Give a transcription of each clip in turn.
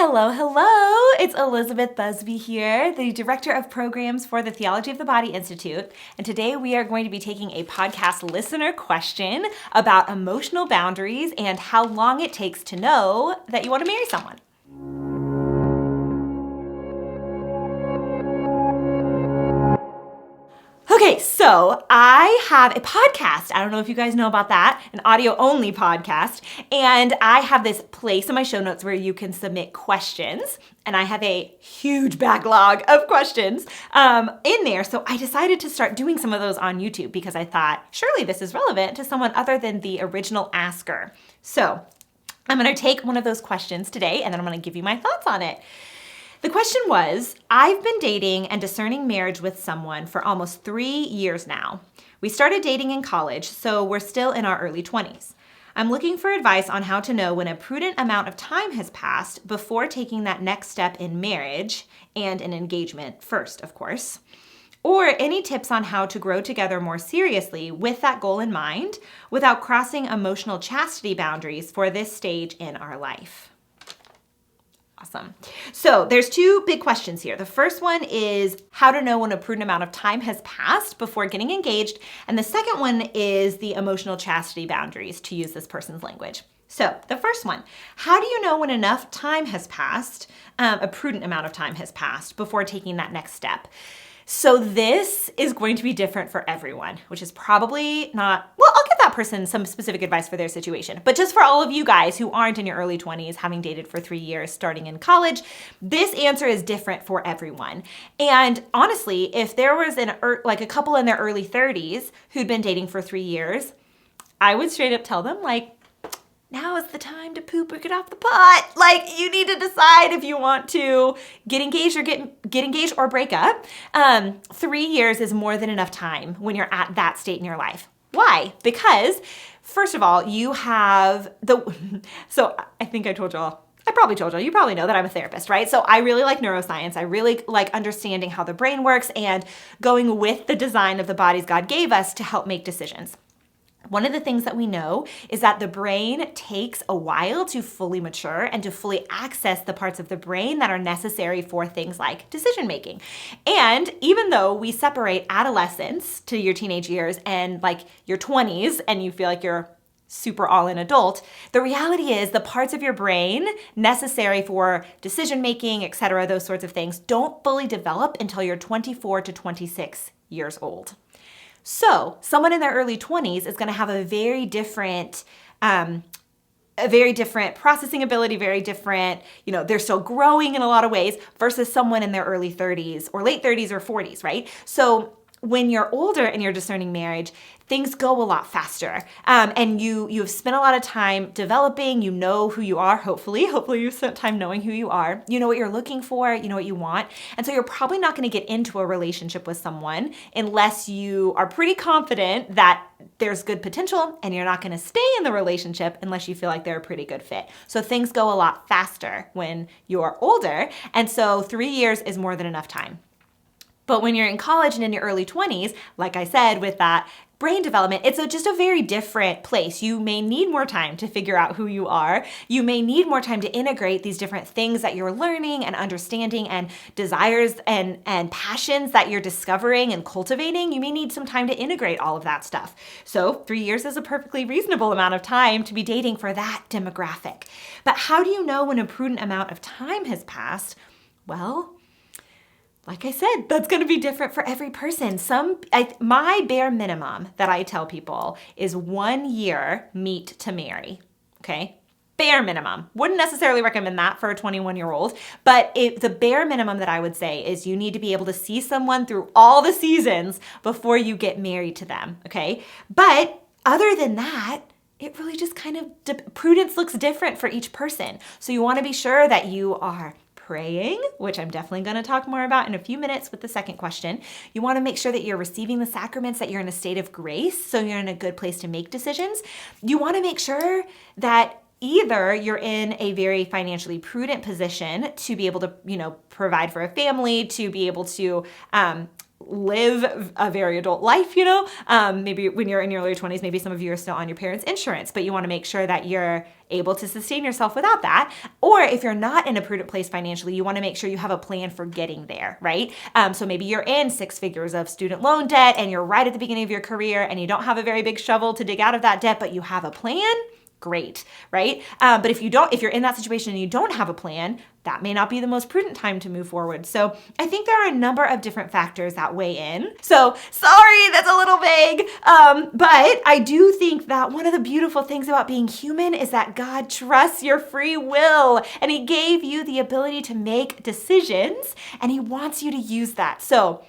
Hello, hello! It's Elizabeth Busby here, the Director of Programs for the Theology of the Body Institute, and today we are going to be taking a podcast listener question about emotional boundaries and how long it takes to know that you want to marry someone. Okay, so I have a podcast. I don't know if you guys know about that, an audio-only podcast. And I have this place in my show notes where you can submit questions. And I have a huge backlog of questions in there. So I decided to start doing some of those on YouTube because I thought, surely this is relevant to someone other than the original asker. So I'm going to take one of those questions today, and then I'm going to give you my thoughts on it. The question was, I've been dating and discerning marriage with someone for almost 3 years now. We started dating in college, so we're still in our early 20s. I'm looking for advice on how to know when a prudent amount of time has passed before taking that next step in marriage and an engagement first, of course. Or any tips on how to grow together more seriously with that goal in mind without crossing emotional chastity boundaries for this stage in our life. Awesome. So there's two big questions here. The first one is how to know when a prudent amount of time has passed before getting engaged. And the second one is the emotional chastity boundaries, to use this person's language. So the first one, how do you know when enough time has passed, a prudent amount of time has passed before taking that next step? So this is going to be different for everyone, which is probably not, well, I'll give that person some specific advice for their situation. But just for all of you guys who aren't in your early 20s, having dated for 3 years, starting in college, this answer is different for everyone. And honestly, if there was a couple in their early 30s who'd been dating for 3 years, I would straight up tell them, now is the time to poop or get off the pot. You need to decide if you want to get engaged or get engaged or break up. 3 years is more than enough time when you're at that state in your life. Why? Because first of all, you have so I think I probably told y'all, you probably know that I'm a therapist, right? So I really like neuroscience. I really like understanding how the brain works and going with the design of the bodies God gave us to help make decisions. One of the things that we know is that the brain takes a while to fully mature and to fully access the parts of the brain that are necessary for things like decision making. And even though we separate adolescence to your teenage years and your 20s and you feel like you're super all-in adult, the reality is the parts of your brain necessary for decision making, etc., those sorts of things, don't fully develop until you're 24 to 26 years old. So someone in their early 20s is going to have a very different processing ability, very different, they're still growing in a lot of ways versus someone in their early 30s or late 30s or 40s, right? So when you're older and you're discerning marriage, things go a lot faster. And you've spent a lot of time developing, you know who you are, hopefully you've spent time knowing who you are, you know what you're looking for, you know what you want. And so you're probably not going to get into a relationship with someone unless you are pretty confident that there's good potential, and you're not going to stay in the relationship unless you feel like they're a pretty good fit. So things go a lot faster when you're older. And so 3 years is more than enough time. But when you're in college and in your early 20s, like I said, with that brain development, it's just a very different place. You may need more time to figure out who you are. You may need more time to integrate these different things that you're learning and understanding and desires and passions that you're discovering and cultivating. You may need some time to integrate all of that stuff. So 3 years is a perfectly reasonable amount of time to be dating for that demographic. But how do you know when a prudent amount of time has passed? Well, like I said, that's going to be different for every person. My bare minimum that I tell people is 1 year meet to marry, okay? Bare minimum. Wouldn't necessarily recommend that for a 21-year-old, but the bare minimum that I would say is you need to be able to see someone through all the seasons before you get married to them, okay? But other than that, it really just prudence looks different for each person. So you want to be sure that you are praying, which I'm definitely going to talk more about in a few minutes with the second question. You want to make sure that you're receiving the sacraments, that you're in a state of grace, so you're in a good place to make decisions. You want to make sure that either you're in a very financially prudent position to be able to, provide for a family, to be able to live a very adult life, maybe when you're in your early 20s, maybe some of you are still on your parents' insurance, but you want to make sure that you're able to sustain yourself without that. Or if you're not in a prudent place financially, you want to make sure you have a plan for getting there, right? So maybe you're in 6 figures of student loan debt and you're right at the beginning of your career and you don't have a very big shovel to dig out of that debt, but you have a plan. Great, right? But if you're in that situation and you don't have a plan, that may not be the most prudent time to move forward. So I think there are a number of different factors that weigh in. So sorry, that's a little vague. But I do think that one of the beautiful things about being human is that God trusts your free will and he gave you the ability to make decisions and he wants you to use that. So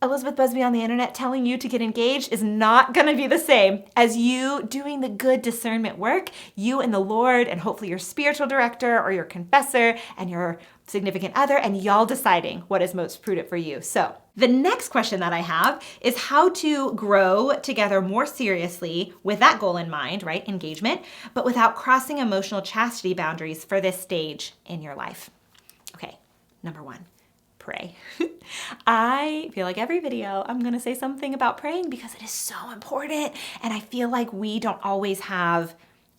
Elizabeth Busby on the internet telling you to get engaged is not going to be the same as you doing the good discernment work, you and the Lord and hopefully your spiritual director or your confessor and your significant other and y'all deciding what is most prudent for you. So the next question that I have is how to grow together more seriously with that goal in mind, right? Engagement, but without crossing emotional chastity boundaries for this stage in your life. Okay, number 1. Pray. I feel like every video I'm going to say something about praying because it is so important. And I feel like we don't always have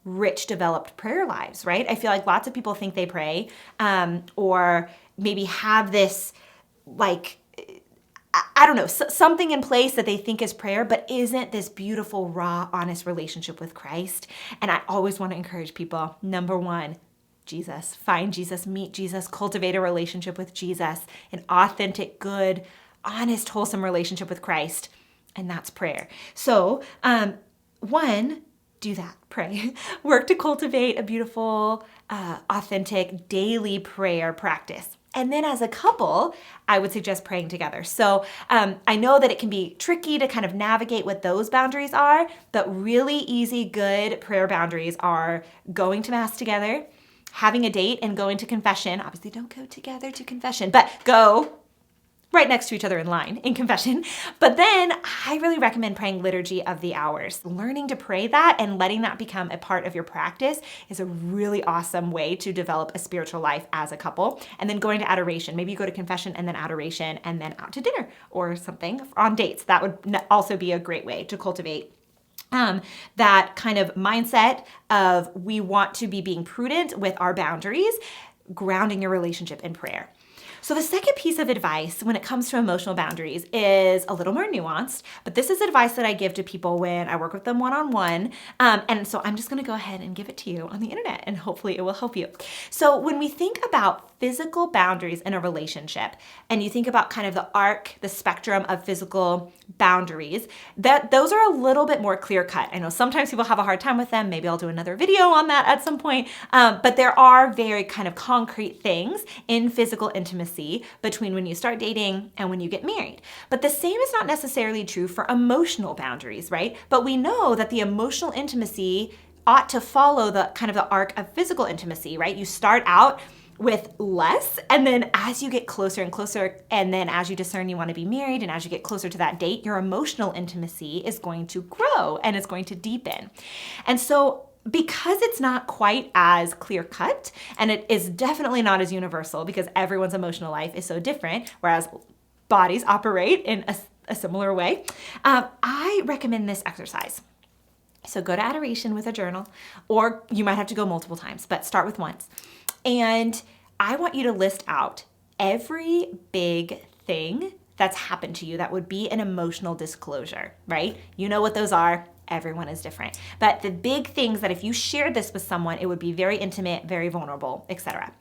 rich, developed prayer lives, right? I feel like lots of people think they pray or maybe have this like, I don't know, something in place that they think is prayer, but isn't this beautiful, raw, honest relationship with Christ. And I always want to encourage people, number 1, Jesus. Find Jesus, meet Jesus, cultivate a relationship with Jesus, an authentic, good, honest, wholesome relationship with Christ. And that's prayer. So, 1, do that, pray. Work to cultivate a beautiful, authentic, daily prayer practice. And then as a couple, I would suggest praying together. So I know that it can be tricky to kind of navigate what those boundaries are, but really easy, good prayer boundaries are going to Mass together, having a date and going to confession. Obviously don't go together to confession, but go right next to each other in line in confession. But then I really recommend praying Liturgy of the Hours. Learning to pray that and letting that become a part of your practice is a really awesome way to develop a spiritual life as a couple. And then going to adoration. Maybe you go to confession and then adoration and then out to dinner or something on dates. That would also be a great way to cultivate that kind of mindset of we want to be being prudent with our boundaries, grounding your relationship in prayer. So the second piece of advice when it comes to emotional boundaries is a little more nuanced, but this is advice that I give to people when I work with them one-on-one. And so I'm just going to go ahead and give it to you on the internet and hopefully it will help you. So when we think about physical boundaries in a relationship and you think about kind of the arc, the spectrum of physical boundaries, that those are a little bit more clear-cut. I know sometimes people have a hard time with them. Maybe I'll do another video on that at some point. But there are very kind of concrete things in physical intimacy between when you start dating and when you get married. But the same is not necessarily true for emotional boundaries, right? But we know that the emotional intimacy ought to follow the kind of the arc of physical intimacy, right? You start out with less, and then as you get closer and closer, and then as you discern you want to be married, and as you get closer to that date, your emotional intimacy is going to grow and it's going to deepen. And so because it's not quite as clear-cut, and it is definitely not as universal because everyone's emotional life is so different, whereas bodies operate in a similar way, I recommend this exercise. So go to adoration with a journal, or you might have to go multiple times, but start with once. And I want you to list out every big thing that's happened to you that would be an emotional disclosure, right? You know what those are. Everyone is different. But the big things that if you shared this with someone, it would be very intimate, very vulnerable, etc.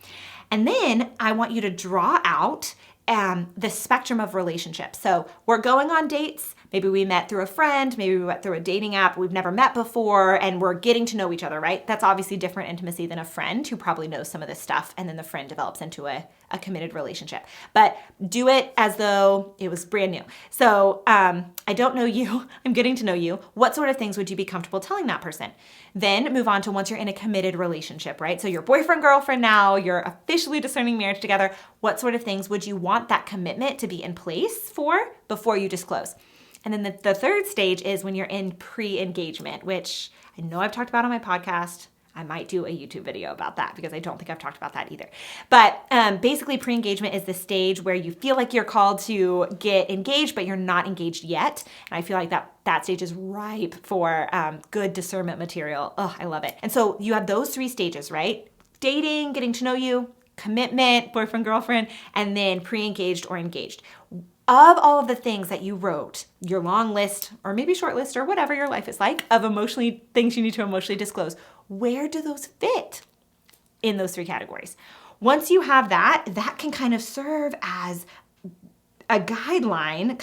And then I want you to draw out the spectrum of relationships. So we're going on dates. Maybe we met through a friend, maybe we met through a dating app, we've never met before, and we're getting to know each other, right? That's obviously different intimacy than a friend who probably knows some of this stuff, and then the friend develops into a committed relationship. But do it as though it was brand new. So I don't know you, I'm getting to know you. What sort of things would you be comfortable telling that person? Then move on to once you're in a committed relationship, right? So you're boyfriend, girlfriend now, you're officially discerning marriage together. What sort of things would you want that commitment to be in place for before you disclose? And then the third stage is when you're in pre-engagement, which I know I've talked about on my podcast. I might do a YouTube video about that because I don't think I've talked about that either. But basically pre-engagement is the stage where you feel like you're called to get engaged, but you're not engaged yet. And I feel like that that stage is ripe for good discernment material. Oh, I love it. And so you have those 3 stages, right? Dating, getting to know you, commitment, boyfriend, girlfriend, and then pre-engaged or engaged. Of all of the things that you wrote, your long list or maybe short list or whatever your life is like of things you need to emotionally disclose, where do those fit in those 3 categories? Once you have that can kind of serve as a guideline,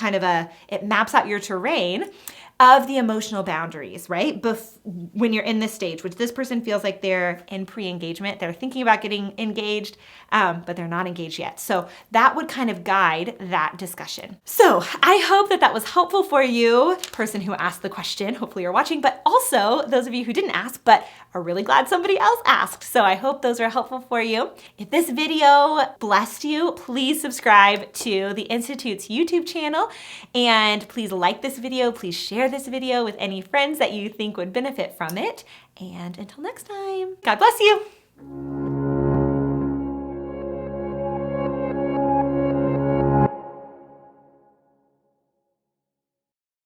it maps out your terrain of the emotional boundaries, right? When you're in this stage, which this person feels like they're in pre-engagement, they're thinking about getting engaged, but they're not engaged yet. So that would kind of guide that discussion. So I hope that was helpful for you, person who asked the question. Hopefully you're watching, but also those of you who didn't ask, but are really glad somebody else asked. So I hope those are helpful for you. If this video blessed you, please subscribe to the Institute's YouTube channel, and please like this video, please share this video with any friends that you think would benefit from it. And until next time, God bless you.